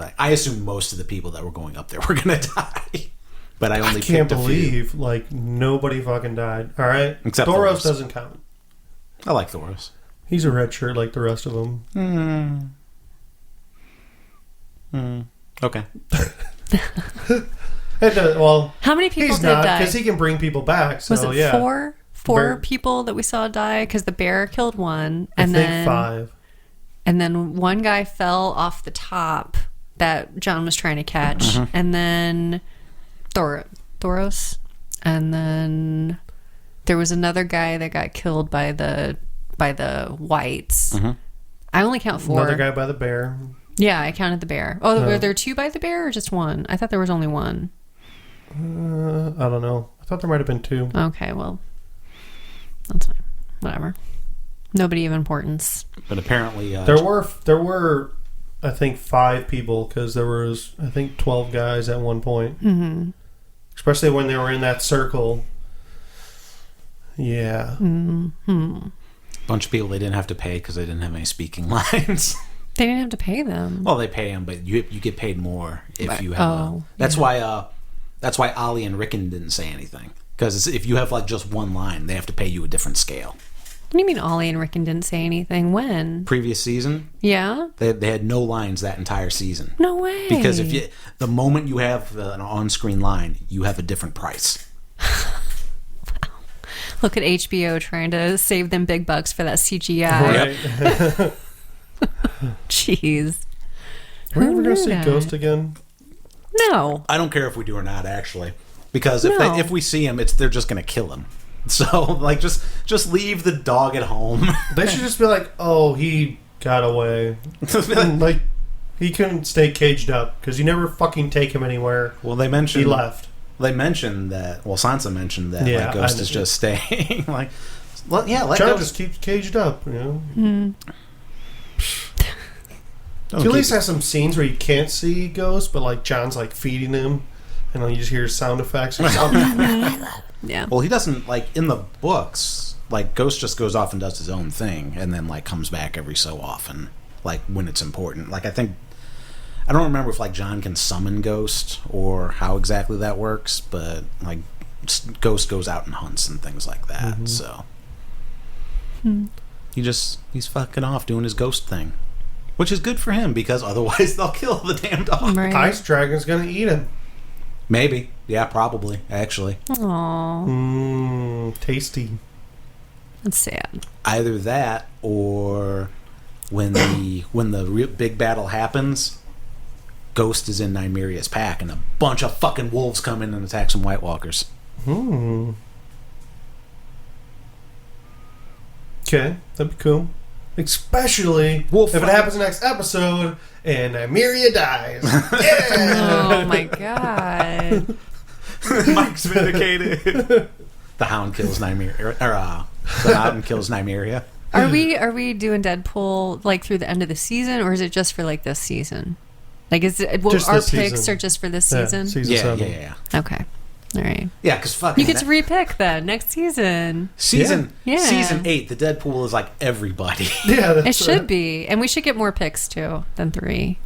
most of the people that were going up there were going to die. But I can't believe like nobody fucking died. All right, except Thoros doesn't count. I like Thoros. He's a red shirt like the rest of them. Okay. Well, how many people he's did not, die? Because he can bring people back. So, was it four people that we saw die? Because the bear killed one, and I think 5. And then one guy fell off the top that Jon was trying to catch, and then Thoros, and then there was another guy that got killed by the Wights. I only count 4. Another guy by the bear. Yeah, I counted the bear. Oh, were there 2 by the bear or just 1? I thought there was only 1. I don't know. I thought there might have been 2. Okay, well, that's fine. Whatever. Nobody of importance. But apparently... there were, I think, 5 people, because there was, I think, 12 guys at one point. Especially when they were in that circle. Yeah. Bunch of people they didn't have to pay because they didn't have any speaking lines. They didn't have to pay them. Well, they pay them, but you get paid more if you have... That's why Ollie and Rickon didn't say anything. Because if you have like just one line, they have to pay you a different scale. What do you mean Ollie and Rickon didn't say anything? When? Previous season? Yeah? They had no lines that entire season. No way. Because the moment you have an on-screen line, you have a different price. Look at HBO trying to save them big bucks for that CGI. Right. Jeez. Are we ever Who going to knew see that? Ghost again? No. I don't care if we do or not, actually. Because No. if we see him, they're just going to kill him. So, like, just leave the dog at home. They should just be like, oh, he got away. Like, he couldn't stay caged up, because you never fucking take him anywhere. Well, they mentioned... He left. They mentioned that... Well, Sansa mentioned that Yeah, like, Ghost I is know. just staying. Like, let Jon Ghost... just keeps caged up, you know? Don't You at least keep- have some scenes where you can't see Ghost, but, like, Jon's, like, feeding him, and you just hear sound effects. Yeah. Well, he doesn't... Like, in the books, like, Ghost just goes off and does his own thing, and then, like, comes back every so often. Like, when it's important. Like, I think... I don't remember if, like, Jon can summon Ghost, or how exactly that works, but, like, Ghost goes out and hunts and things like that, so... He's fucking off doing his ghost thing. Which is good for him, because otherwise they'll kill the damn dog. Right. Ice Dragon's gonna eat him. Maybe. Yeah, probably, actually. Aww. Tasty. That's sad. Either that, or when the real big battle happens, Ghost is in Nymeria's pack, and a bunch of fucking wolves come in and attack some White Walkers. Okay, that'd be cool. Especially Wolf if it fight. happens next episode and Nymeria dies. Yeah! Oh my god. Mike's vindicated. The Hound kills Nymeria, the Hound kills Nymeria. Are we doing Deadpool like through the end of the season, or is it just for like this season? Like, is it Just our this picks season. are just for this Yeah, season? season Yeah, 7. yeah. Okay, all right. Yeah, because fucking... You get to repick then next season. Season Yeah. 8, the Deadpool is like everybody. Yeah, It that's should be, and we should get more picks too than 3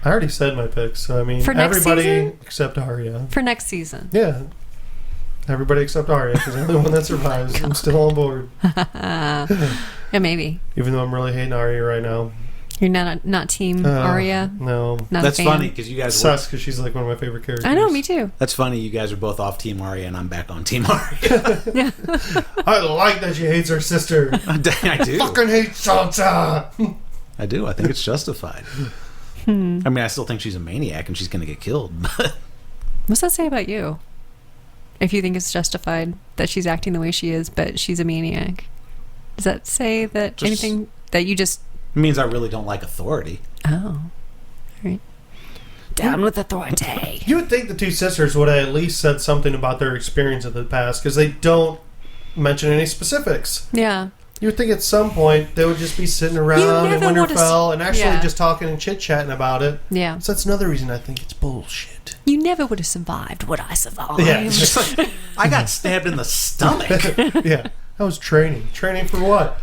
I already said my picks, so I mean, For next everybody season? except Arya. for next season. Yeah. Everybody except Arya, because the only one that survives. I'm still on board. Yeah, maybe Even though I'm really hating Arya right now. you're not team Arya. No. Not That's a fan. funny, because you It guys were... sucks, because she's like one of my favorite characters. I know, me too. That's funny, you guys are both off Team Arya, and I'm back on Team Arya. Yeah. I like that she hates her sister. I do. Fucking hate Sansa. I do. I think it's justified. I mean, I still think she's a maniac and she's going to get killed. But What's that say about you? If you think it's justified that she's acting the way she is, but she's a maniac, does that say that Just- anything that you just? it means I really don't like authority. Oh, all right. Down with authority. You would think the two sisters would have at least said something about their experience of the past, because they don't mention any specifics. Yeah. You would think at some point they would just be sitting around in never would've Winterfell and actually yeah. just talking and chit-chatting about it. Yeah. So that's another reason I think it's bullshit. You never would have survived what I survived. Yeah, it's just Like, I got stabbed in the stomach. yeah. I was training. Training for what?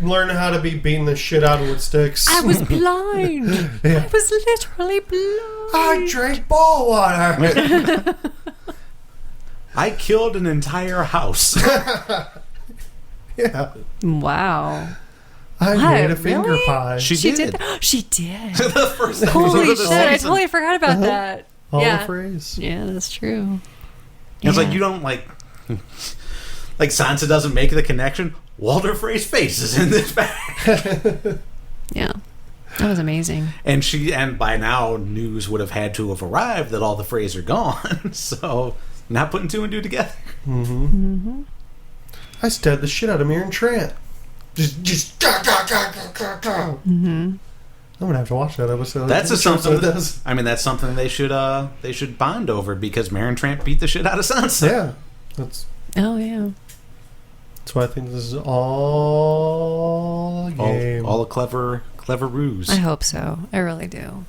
Learning how to be beating the shit out of with sticks. I was blind. Yeah. I was literally blind. I drank ball water. I killed an entire house. Yeah. Wow. I What? made a finger Really? pie. She She did. did. She did. The first episode Holy of the shit! I season. totally forgot about that. Hall yeah. of phrase. Yeah, that's true. It's like Yeah. you don't like Sansa doesn't make the connection. Walder Frey's face is in this bag. Yeah. That was amazing. And by now news would have had to have arrived that all the Freys are gone. So not putting two and two together. I stabbed the shit out of Mirren Trant. Just I'm gonna have to watch that episode. That's something they should bond over, because Mirren Trant beat the shit out of Sansa. Yeah, that's why I think this is all a game. All a clever ruse. I hope so. I really do.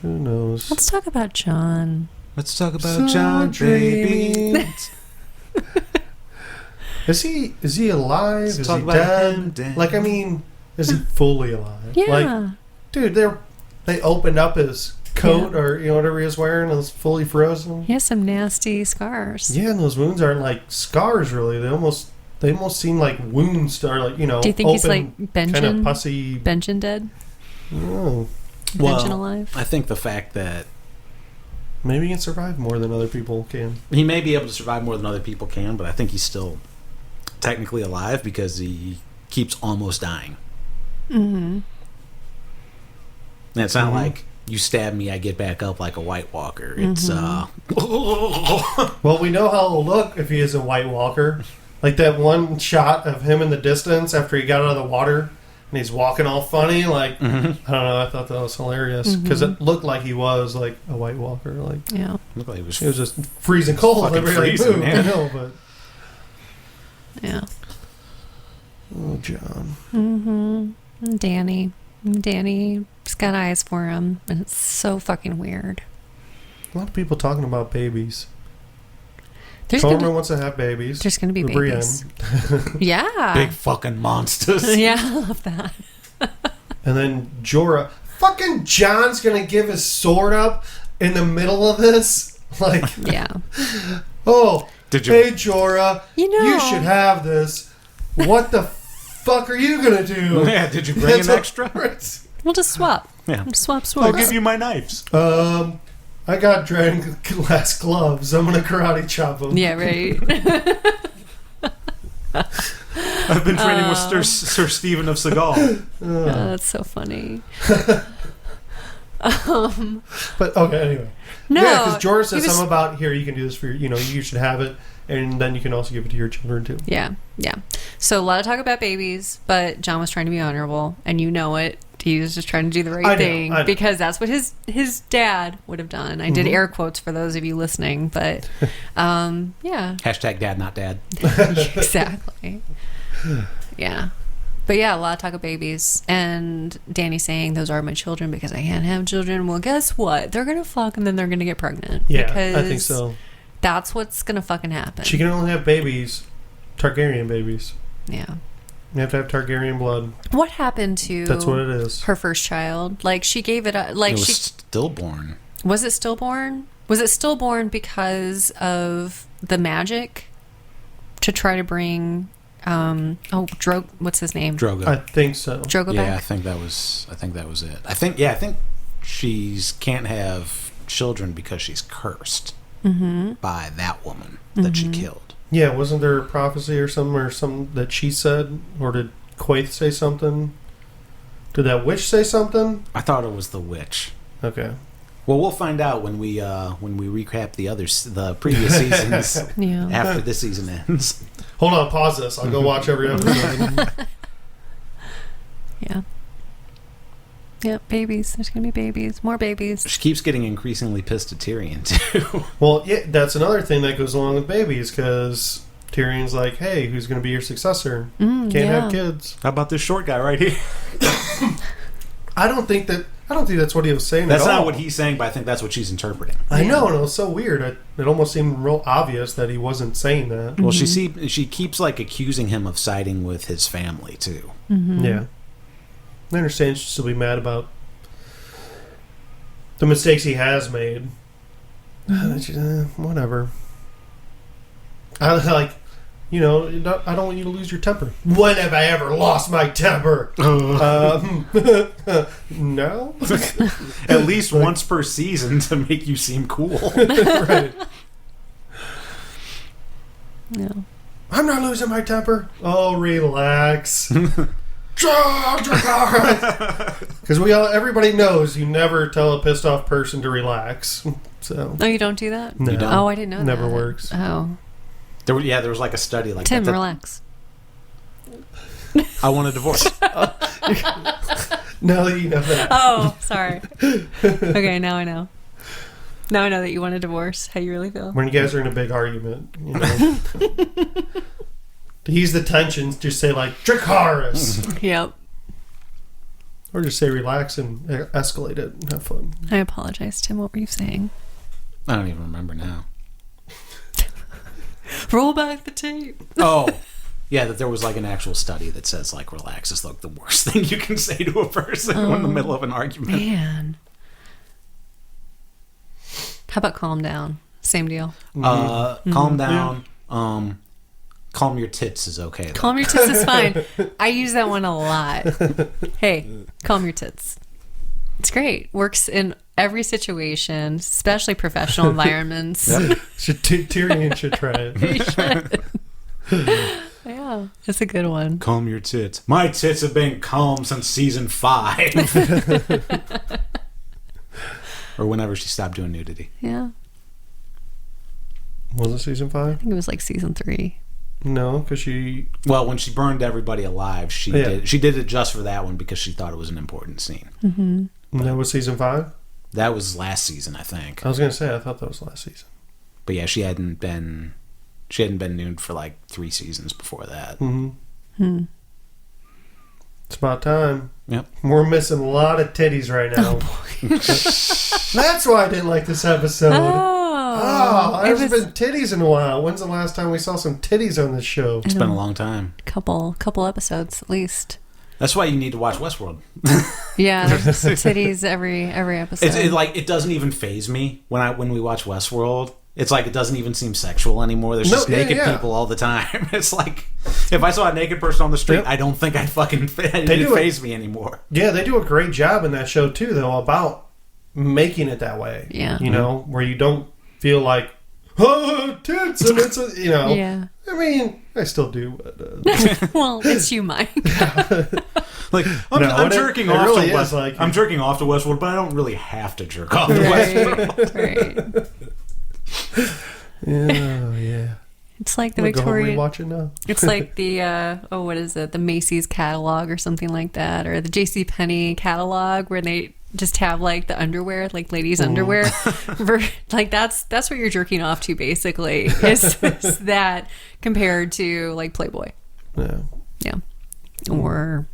Who knows? Let's talk about Jon. Let's talk about Jon, baby. Is he alive? Let's is talk he about dead? him, Dan. Like, I mean, is he fully alive? Yeah. Like, dude, they opened up his coat or whatever he was wearing, and it was fully frozen. He has some nasty scars. Yeah, and those wounds aren't like scars really. They almost seem like wounds that are like, Do you think open, he's like Benjen? kind of pussy. Benjen dead? Oh. Benjen alive? I think the fact that Maybe he can survive more than other people can. he may be able to survive more than other people can, but I think he's still technically alive because he keeps almost dying. Mm-hmm. And it's not like you stab me, I get back up like a White Walker. It's Well, we know how it'll look if he is a White Walker. Like that one shot of him in the distance after he got out of the water and he's walking all funny. Like, I don't know, I thought that was hilarious because it looked like he was like a White Walker. Like, Yeah. looked like it was just freezing cold. Fucking Every other freezing, move, man. I know, but Yeah. oh, Jon. Mm-hmm. Danny's got eyes for him, and it's so fucking weird. A lot of people talking about babies. There's Tormund gonna, wants to have babies. there's gonna be with babies. Yeah. big fucking monsters. Yeah, I love that. And then Jorah. Fucking Jon's gonna give his sword up in the middle of this? Like, Yeah. oh, Did you? hey Jorah, you should have this. What the fuck are you gonna do? Yeah, did you bring an extra? We'll just swap. Yeah. Swap I'll swords. give you my knives. I got dragon glass gloves. I'm gonna karate chop them. Yeah, right. I've been training with Sir Stephen of Seagal. Oh, that's so funny. But okay, anyway. No, Yeah, because Jorah says he was- something about here. You can do this for you should have it, and then you can also give it to your children too. Yeah. So a lot of talk about babies, but Jon was trying to be honorable, and you know it. He was just trying to do the I right know, thing I know. because that's what his dad would have done. I did air quotes for those of you listening, but yeah, Hashtag dad, not dad. exactly. Yeah. But yeah, a lot of talk of babies. And Dany saying, those are my children because I can't have children. Well, guess what? They're going to fuck and then they're going to get pregnant. Yeah, because I think so. That's what's going to fucking happen. She can only have babies, Targaryen babies. Yeah. You have to have Targaryen blood. What happened to That's what it is. her first child? Like, she gave it up. Like, It was she stillborn. was it stillborn? Was it stillborn because of the magic to try to bring what's his name? Drogo. I think so. Drogo Yeah, I back? think that was it. I think she's can't have children because she's cursed by that woman that she killed. Yeah, wasn't there a prophecy or something that she said, or did Quaithe say something? Did that witch say something? I thought it was the witch. Okay. Well, we'll find out when we recap the previous seasons Yeah. after this season ends. Hold on, pause this. I'll go watch every episode. Yeah. Yeah, babies. There's going to be babies. More babies. She keeps getting increasingly pissed at Tyrion too. Well, yeah, that's another thing that goes along with babies, because Tyrion's like, hey, who's going to be your successor? Can't have kids. How about this short guy right here? I don't think that's what he was saying That's at all. not what he's saying, but I think that's what she's interpreting. I know, and it was so weird. It almost seemed real obvious that he wasn't saying that. Well, she keeps like accusing him of siding with his family too. Yeah. I understand she'll still be mad about the mistakes he has made. Whatever. I like, I don't want you to lose your temper. When have I ever lost my temper? No. At least once per season to make you seem cool. Right. No. I'm not losing my temper. Oh, relax. Because everybody knows you never tell a pissed off person to relax. So Oh, you don't do that? No. You don't? Oh, I didn't know that. Never works. Oh. There was like a study like Tim, that. relax. I want a divorce. No, you know that. Oh, sorry. Okay, now I know. Now I know that you want a divorce. How you really feel? When you guys are in a big argument, you know. To ease the tensions, just say like Dracarys, Yep. or just say relax and escalate it and have fun. I apologize, Tim. What were you saying? I don't even remember now. Roll back the tape. Oh, yeah, that there was like an actual study that says like relax is like the worst thing you can say to a person in the middle of an argument. Man. How about calm down? Same deal. Calm down. Calm your tits is okay. Though. Calm your tits is fine. I use that one a lot. Hey, calm your tits. It's great. Works in every situation, especially professional environments. Yep. Tyrion should try it. You should. Yeah, that's a good one. Calm your tits. My tits have been calm since season 5. Or whenever she stopped doing nudity. Yeah, Was it season 5? I think it was like season 3. No, because she. Well, when she burned everybody alive, she did it just for that one because she thought it was an important scene. Mm-hmm. That was season 5? That was last season, I think. I was going to say, I thought that was last season. But yeah, she hadn't been nude for like 3 seasons before that. Mm-hmm. It's about time. Yep. We're missing a lot of titties right now. That's why I didn't like this episode. There's been titties in a while. When's the last time we saw some titties on this show? It's been a long time. Couple episodes at least. That's why you need to watch Westworld. Yeah, there's titties every episode. It doesn't even faze me when we watch Westworld. It's like it doesn't even seem sexual anymore. There's just naked people all the time. It's like if I saw a naked person on the street, I don't think I'd fucking faze me anymore. Yeah, they do a great job in that show too, though, about making it that way. Yeah, you know, where you don't feel like tits and it's a. Yeah. I mean, I still do, but well, it's you, Mike. Like I'm jerking off really to Westworld. I'm jerking off to Westworld, but I don't really have to jerk off to Westworld. Right. Yeah. It's like the We'll Victorian. go home and watch it now. It's like the what is it? The Macy's catalog or something like that, or the JCPenney catalog where they just have like the underwear, like ladies' underwear. Like that's what you're jerking off to, basically. Is that compared to like Playboy? Yeah, or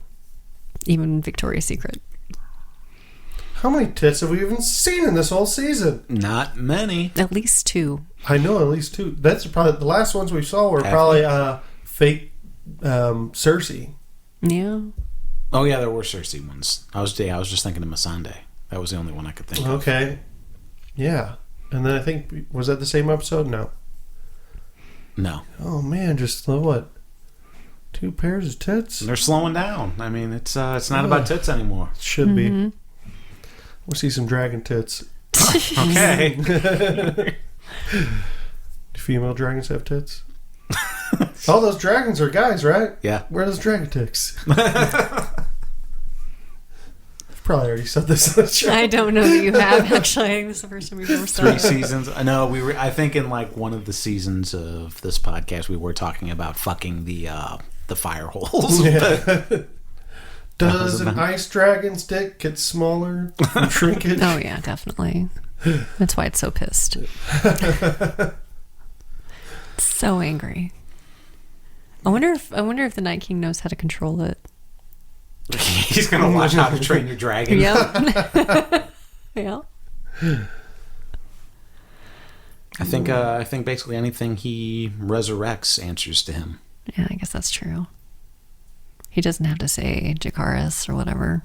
even Victoria's Secret. How many tits have we even seen in this whole season? Not many. At least 2. I know at least 2. That's probably the last ones we saw were probably fake Cersei. Yeah. Oh yeah, there were Cersei ones. I was just thinking of Missandei. That was the only one I could think of. Okay. Yeah. And then I think, was that the same episode? No. Oh man, just what? 2 pairs of tits? They're slowing down. I mean, it's not about tits anymore. It should be. We'll see some dragon tits. Okay. Do female dragons have tits? All those dragons are guys, right? Yeah. Where are those dragon tits? I've probably already said this on the show. I don't know that you have, actually. I think this is the first time we've ever said 3 seasons. I know I think in like one of the seasons of this podcast we were talking about fucking the fire holes. Yeah. Does an ice dragon's dick get smaller from shrinkage? Oh yeah, definitely. That's why it's so pissed. So angry. I wonder if the Night King knows how to control it. He's gonna watch How to Train Your Dragon. Yep. Yeah. I think basically anything he resurrects answers to him. Yeah, I guess that's true. He doesn't have to say Dracarys or whatever.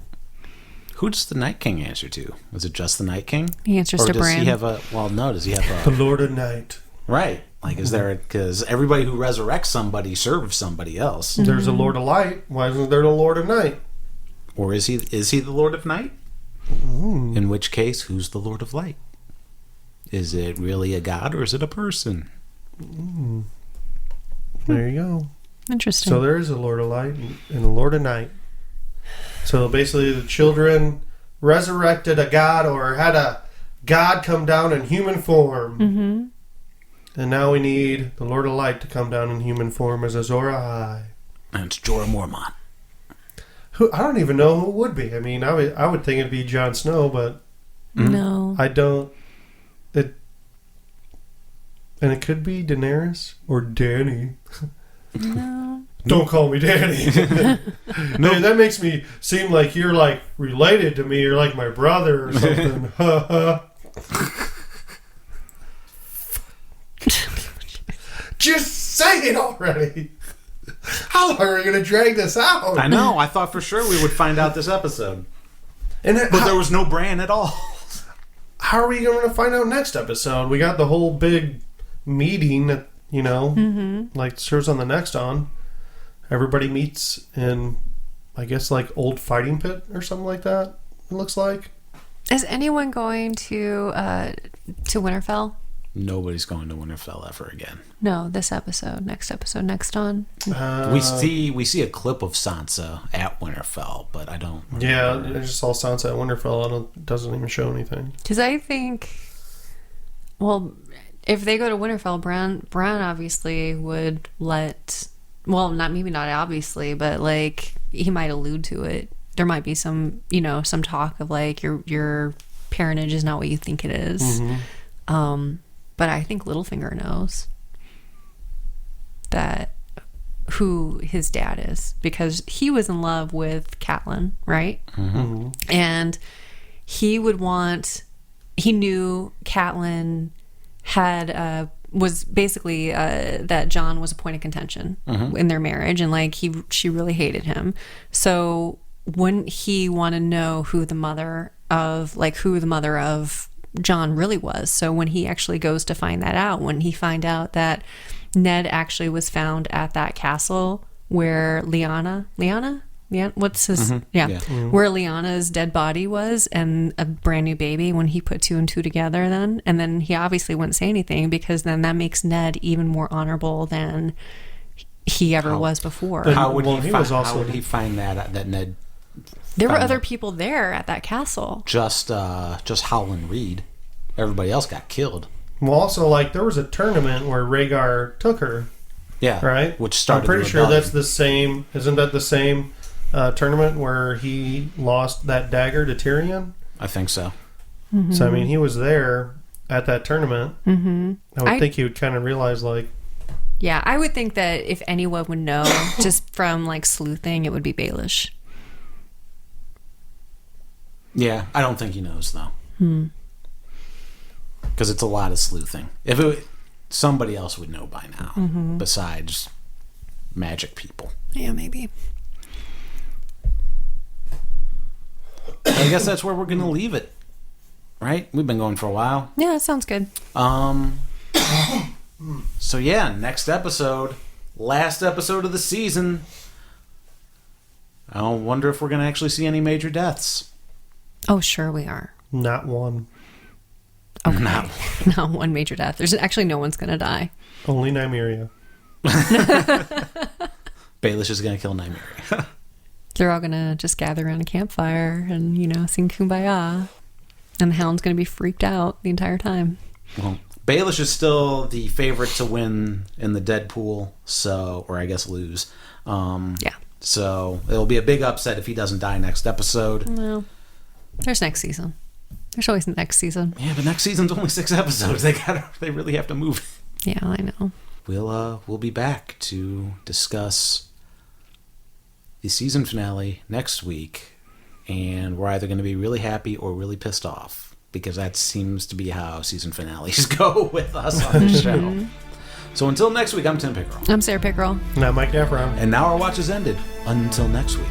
Who does the Night King answer to? Is it just the Night King? He answers to Bran. Does he have does he have the Lord of Night? Right. Like, is there, because everybody who resurrects somebody serves somebody else. Mm-hmm. There's a Lord of Light. Why isn't there a Lord of Night? Or is he the Lord of Night? Ooh. In which case, who's the Lord of Light? Is it really a god or is it a person? There you go. Interesting. So there is a Lord of Light and a Lord of Night. So basically, the children resurrected a god or had a god come down in human form. Mm-hmm. And now we need the Lord of Light to come down in human form as Azor Ahai. And it's Jorah Mormont. Who I don't even know who it would be. I mean, I would think it'd be Jon Snow, but No. I don't. And it could be Daenerys or Dany. No. Don't call me Dany. No. Hey, that makes me seem like you're like related to me. You're like my brother or something. Just say it already. How long are we going to drag this out? I know. I thought for sure we would find out this episode. But there was no Bran at all. How are we going to find out next episode? We got the whole big meeting that, like serves on the next on. Everybody meets in, I guess, like old fighting pit or something like that, it looks like. Is anyone going to Winterfell? Nobody's going to Winterfell ever again. No, this episode, next on. We see a clip of Sansa at Winterfell, but I don't. Yeah, I just saw Sansa at Winterfell. It doesn't even show anything. Because I think, well, if they go to Winterfell, Bran obviously would let. Well, maybe not obviously, but like he might allude to it. There might be some talk of like your parentage is not what you think it is. Mm-hmm. But I think Littlefinger knows that who his dad is because he was in love with Catelyn, right? Mm-hmm. And he knew Catelyn was basically that Jon was a point of contention in their marriage, and like she really hated him. So wouldn't he want to know who the mother of Jon really was? So when he actually goes to find that out, when he find out that Ned actually was found at that castle where Lyanna, what's his where Lyanna's dead body was and a brand new baby, when he put 2 and 2 together, and then he obviously wouldn't say anything because then that makes Ned even more honorable than he ever was before. How would he find that Ned? There were other people there at that castle. Just Howland Reed. Everybody else got killed. Well, also, like, there was a tournament where Rhaegar took her. Yeah. Right? Which started I'm pretty sure that's the same... Isn't that the same tournament where he lost that dagger to Tyrion? I think so. Mm-hmm. So, I mean, he was there at that tournament. Mm-hmm. I would think he would kind of realize, like... Yeah, I would think that if anyone would know, just from, like, sleuthing, it would be Baelish. Yeah, I don't think he knows, though. Because it's a lot of sleuthing. Somebody else would know by now, besides magic people. Yeah, maybe. I guess that's where we're going to leave it. Right? We've been going for a while. Yeah, that sounds good. So yeah, next episode, last episode of the season. I wonder if we're going to actually see any major deaths. Oh, sure we are. Not one. Okay. Not one major death. There's actually no one's going to die. Only Nymeria. Baelish is going to kill Nymeria. They're all going to just gather around a campfire and, sing Kumbaya. And the Hound's going to be freaked out the entire time. Well, Baelish is still the favorite to win in the Deadpool, or I guess lose. Yeah. So it'll be a big upset if he doesn't die next episode. Well, there's next season. There's always next season. Yeah, but next season's only 6 episodes. They really have to move it. Yeah, I know. We'll be back to discuss the season finale next week, and we're either going to be really happy or really pissed off, because that seems to be how season finales go with us on the show. So until next week, I'm Tim Pickerel. I'm Sarah Pickerel. And I'm Mike Daffron. And now our watch is ended. Until next week.